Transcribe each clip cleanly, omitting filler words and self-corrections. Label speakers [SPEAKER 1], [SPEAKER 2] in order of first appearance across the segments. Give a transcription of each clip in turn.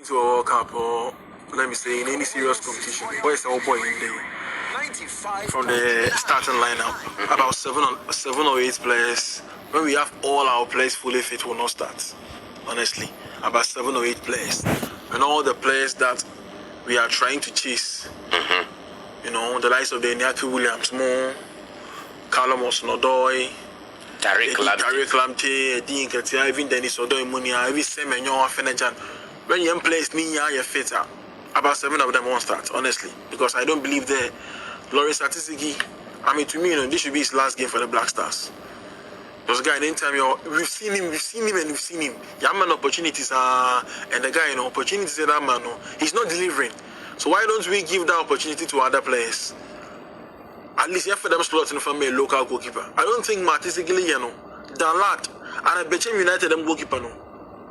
[SPEAKER 1] to a World Cup or, let me say, in any serious competition, boys are all boy in there. From the starting lineup, about seven or eight players. When we have all our players fully fit, will not start. Honestly, about 7 or 8 players, and all the players that we are trying to chase. You know, the likes of the Iñaki Williams, Callum Osnodoy, Tariq Lamptey, Eddie Nketiah, even Dennis Odoy Munia, even Semenyo Afenejan. When young players need you fit, about 7 of them won't start, honestly, because I don't believe the Lawrence Atisigi. I mean, to me, this should be his last game for the Black Stars. Because guy, anytime we've seen him. Man opportunities and the guy, opportunities that man, he's not delivering. So why don't we give that opportunity to other players? At least for them slotting from a local goalkeeper. I don't think Matisigi, Dalat, and I bet United them goalkeeper, no.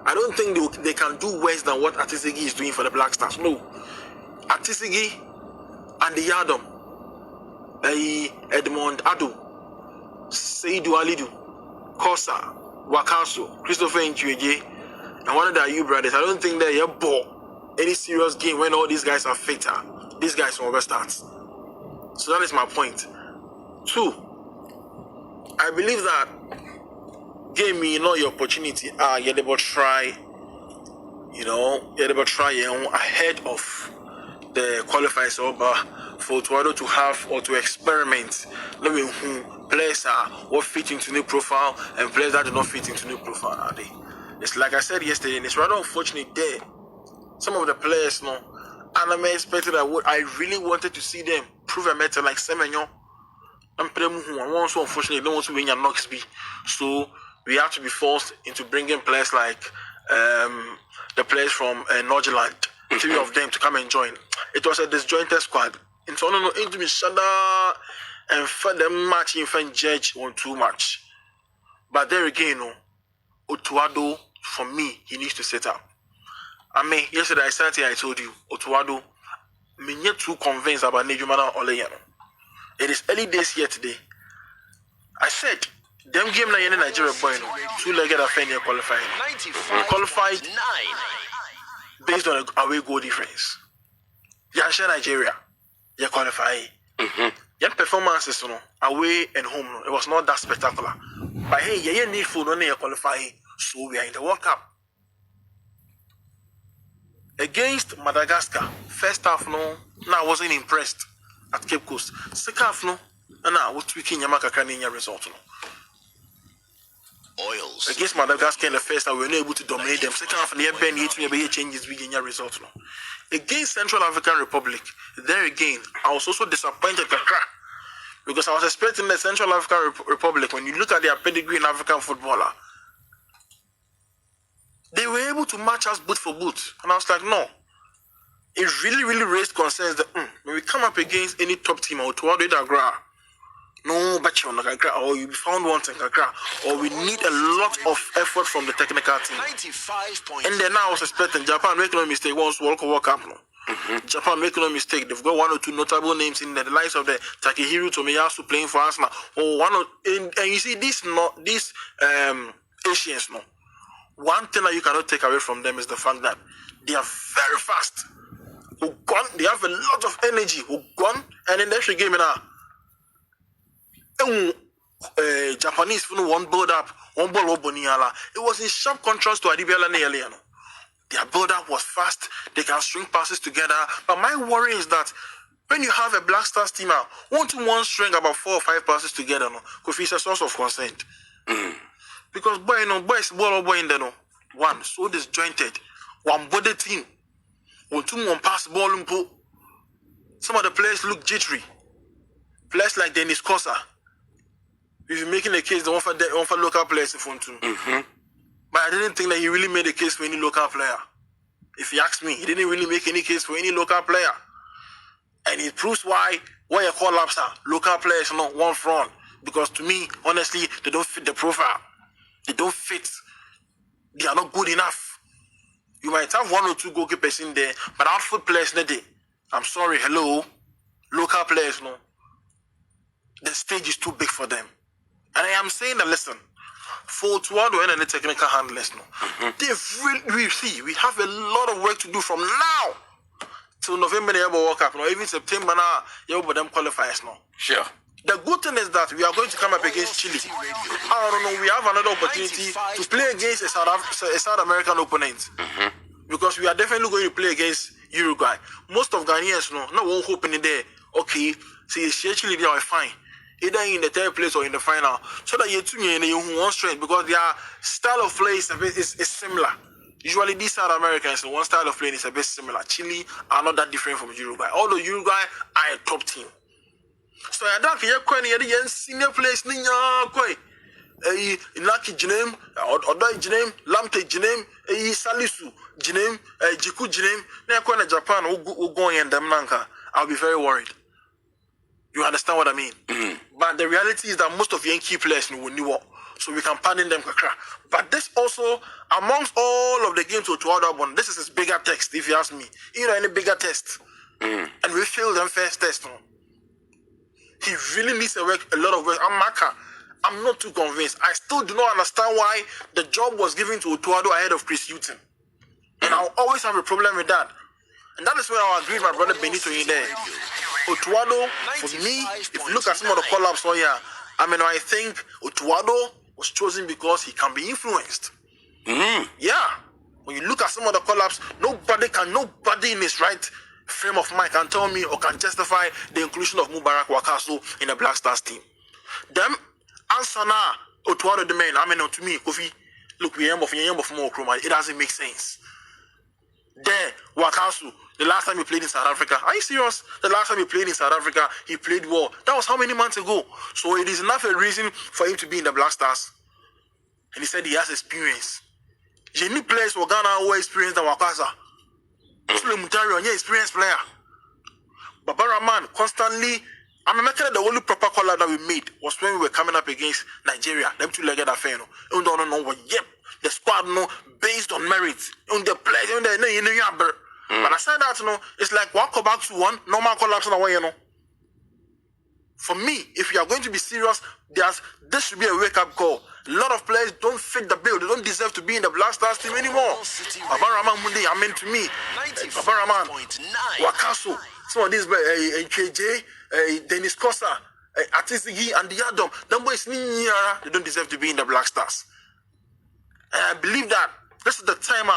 [SPEAKER 1] I don't think they can do worse than what Atisigi is doing for the Black Stars. No. Atisigi and the Yadom, Edmond Adu, Seydou Alidou, Kosa, Wakaso, Christopher Nchueje, and one of the Ayew brothers. I don't think they're ball any serious game when all these guys are fitter. These guys will never start. So that is my point. 2, I believe that game me your opportunity. You're able to try. You're able to try ahead of the qualifiers for Toronto to have or to experiment. Let me players are what fit into new profile and players that do not fit into new profile are they. It's like I said yesterday, and it's rather unfortunate there. Some of the players, and I'm expecting that I really wanted to see them prove a matter like Semenyo and Premu, who are also unfortunately don't want to win your Knoxby. So we have to be forced into bringing players like the players from Northern, 3 of them to come and join. It was a disjointed squad. And so no into me shada and for them match in front judge on too much. But there again, Otuado, for me, he needs to set up. I mean, yesterday I sat here, I told you, Otuado, me not too convinced about Nejumana Oleyano. It is early days here today. I said, them game na yene Nigeria boy no, 2-legged affair qualifying. Qualified 9 based on a away goal difference. Yansha Nigeria, you qualify. Your performances, away and home, it was not that spectacular. But hey, you need food when you qualify, so we are in the World Cup. Against Madagascar, first half, I wasn't impressed at Cape Coast. Second half, and I was tweaking Yamaka Kaninya result. Oils. Against Madagascar in the first half, we were not able to dominate them. Second half, near Ben Yates, changes with your result. Against Central African Republic, there again, I was also disappointed because I was expecting the Central African Republic, when you look at their pedigree in African footballer, they were able to match us boot for boot. And I was like, no. It really raised concerns that when we come up against any top team or to no batch on Kakra, or you found one Kakra, or we need a lot of effort from the technical team. 95 and then I was expecting Japan make no mistake once World Cup. Japan make no mistake. They've got 1 or 2 notable names in there. The likes of the Takehiro Tomiyasu playing for us now. Or and you see these Asians no. One thing that you cannot take away from them is the fact that they are very fast. They have a lot of energy. And in the actual game now, Japanese one build up, one ball Boniala. It was in sharp contrast to Adibiala Nealiano. Their build up was fast. They can string passes together. But my worry is that when you have a Black Stars team out, 1-to-1 string about 4 or 5 passes together, because it's a source of concern. Because boys ball in there, one so disjointed, one body team, 1-2-1 pass ball and some of the players look jittery. Players like Dennis Kosa. If you're making a case, they offer local players in front of him. But I didn't think that he really made a case for any local player. If you ask me, he didn't really make any case for any local player. And it proves why you call ups are local players, not one front. Because to me, honestly, they don't fit the profile. They don't fit. They are not good enough. You might have 1 or 2 goalkeepers in there, but outfield players, I'm sorry, hello. Local players, no. The stage is too big for them. And I am saying that, listen, for Tuado and the technical handlers. No, we have a lot of work to do from now till November. They World Cup, no, even September now. You will them qualifiers now.
[SPEAKER 2] Sure.
[SPEAKER 1] The good thing is that we are going to come up against Chile. I don't know. We have another opportunity to play against a South American opponent because we are definitely going to play against Uruguay. Most of Ghanaians, no one hoping in there. Okay, see, Chile they are fine, either in the third place or in the final. So that you two in one strength because their style of play is similar. Usually, these South Americans, one style of play is a bit similar. Chile are not that different from Uruguay, although Uruguay are a top team. So I don't care when senior players ninya koi. Inaki jinem, Odoi jinem, Lamte jinem, Salisu jinem, Jiku jinem. Na kwa na Japan ugo yen dem nanka. I'll be very worried. You understand what I mean? But the reality is that most of the key players will know. So we can pardon them kakra. But this also, amongst all of the games to Tuado, this is his bigger test, if you ask me. You know, any bigger test. And we failed them first test. No? He really needs a lot of work. I'm not too convinced. I still do not understand why the job was given to Tuado ahead of Chris Hughton. And I'll always have a problem with that. And that is where I agree with my brother Benito in there. Otuado, for me, if you look at some of the call-ups on here, I think Otuado was chosen because he can be influenced. Yeah. When you look at some of the call-ups, nobody in his right frame of mind can tell me or can justify the inclusion of Mubarak Wakaso in the Black Stars team. Them answer now, Otuado the man, to me, Kofi, look, we aim of more chroma. It doesn't make sense. There, Wakasu, the last time he played in South Africa. Are you serious? The last time he played in South Africa, he played well. That was how many months ago? So it is enough a reason for him to be in the Black Stars. And he said he has experience. You need players for Ghana who are experienced than Wakasa. Sule Mutari, an experienced player. Babara man, constantly, the only proper call that we made was when we were coming up against Nigeria. Them two-legged affair. You don't know what, yep. The squad, based on merit. On the players, but I said that, it's like one call back to one, normal collapse on the way, For me, if you are going to be serious, this should be a wake-up call. A lot of players don't fit the bill. They don't deserve to be in the Black Stars team anymore. Babaraman Mundi, to me. Babaraman, Wakaso, some of these, KJ, Dennis Kosa, Atisigi, and the Adam, them boys, they don't deserve to be in the Black Stars. And I believe that this is the time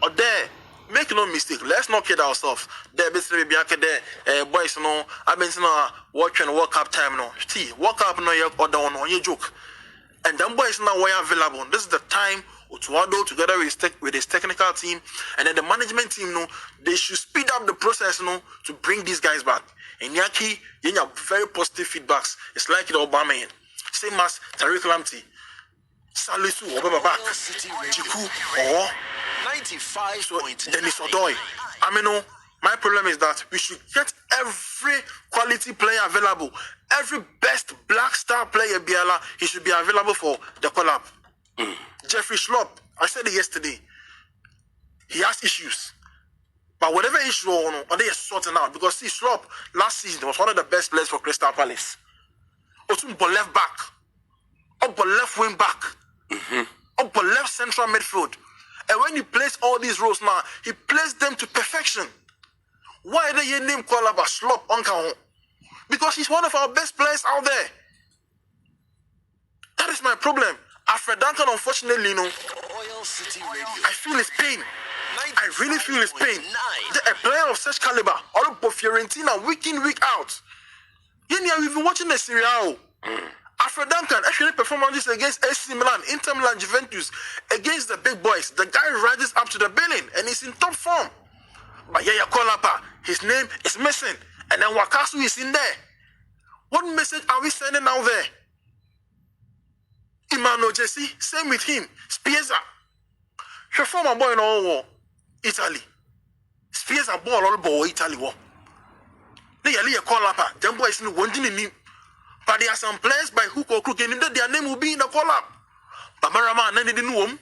[SPEAKER 1] or there. Make no mistake. Let's not kid ourselves. There, basically, boys, I've been watching World Cup time now. See, World Cup no you or down on your joke. And them boys now were available. This is the time Otuado together with his technical team and then the management team, they should speed up the process, to bring these guys back. And Yaki, you have very positive feedbacks. It's like the Obama, same as Tariq Lamptey. Salisu or back, Jiku or 95. Dennis Odoi. My problem is that we should get every quality player available. Every best Black Star player, Biala, he should be available for the collab. Jeffrey Schlupp, I said it yesterday. He has issues. But whatever issue, they are sorting out. Because see, Schlupp last season was one of the best players for Crystal Palace. Otumbo left back. Up left wing back. Up left central midfield. And when he plays all these roles now, he plays them to perfection. Why do you name call about Schlupp Onka? Because he's one of our best players out there. That is my problem. Alfred Duncan, unfortunately, I feel his pain. I really feel his pain. A player of such caliber, all for Fiorentina, week in, week out. We've been watching the Serie A. Alfred Duncan actually performances against AC Milan, Inter Milan, Juventus, against the big boys. The guy rises up to the billing and he's in top form. But Yaya Kolapa, his name is missing. And then Wakasu is in there. What message are we sending out there? Emmanuel Jesse, same with him. Spieza. She former boy in all Italy. Spieza ball all boy Italy war. They are Yaya Kolapa. Them boys in one thing. But there are some players by hook or crook, and their name will be in the call-up. But Marama, they didn't know them.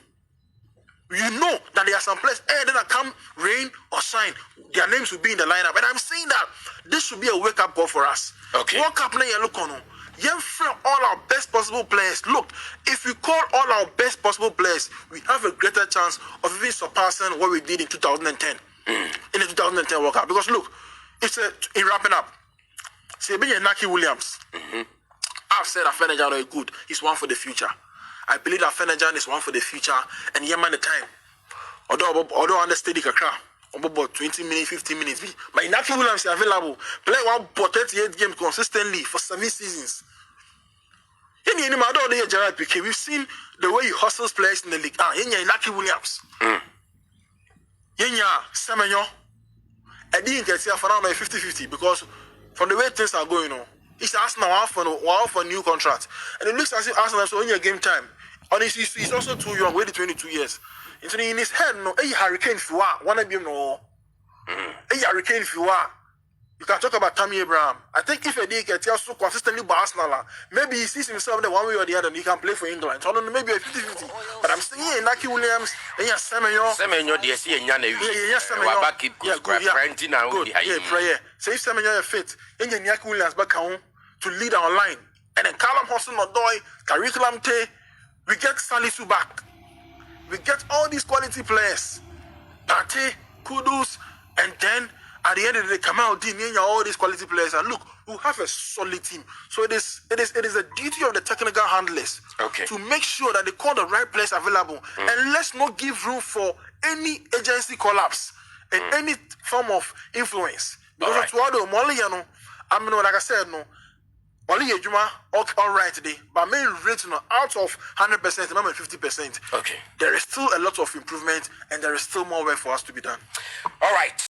[SPEAKER 1] You know that there are some players, then come rain or shine, their names will be in the lineup. And I'm saying that this should be a wake-up call for us.
[SPEAKER 2] Okay.
[SPEAKER 1] World Cup, look on. all our best possible players. Look, if we call all our best possible players, we have a greater chance of even surpassing what we did in 2010. In the 2010 World Cup. Because look, in wrapping up, say Naki Williams. I've said that Fenerjan is good. He's one for the future. I believe that Fenerjan is one for the future. And man, the time. Although understudy kakra, about 20 minutes, 15 minutes. But Naki Williams is available. Play 38 games consistently for 7 seasons. We've seen the way he hustles players in the league. Naki Williams. Semenyo. I didn't get here for now 50-50 because from the way things are going on, it's Arsenal for a new contract. And it looks as if Arsenal is only a game time. And he's also too young, waiting 22 years. And so in his head, no, a hurricane if you are, one of them no. A hurricane if you are. You can talk about Tammy Abraham. I think if a day gets here so consistently by Arsenal, maybe he sees himself the one way or the other and he can play for England. So I don't know, maybe a 50-50. But I'm saying, yeah, Naki Williams, Semenyo, prayer. So if Semenyo is fit, then Naki Williams back home to lead our line. And then Callum Hudson-Odoi, Curriculum T, we get Salisu back. We get all these quality players. Partey, Kudus, and then at the end of the day, Kamal Dean, all these quality players, and look, we have a solid team. So it is a duty of the technical handlers to make sure that they call the right players available, and let's not give room for any agency collapse and any form of influence. Because like I said, no. Only a Juma all right today, but main rate out of 100%, maybe 50%.
[SPEAKER 2] Okay.
[SPEAKER 1] There is still a lot of improvement, and there is still more work for us to be done.
[SPEAKER 2] All right.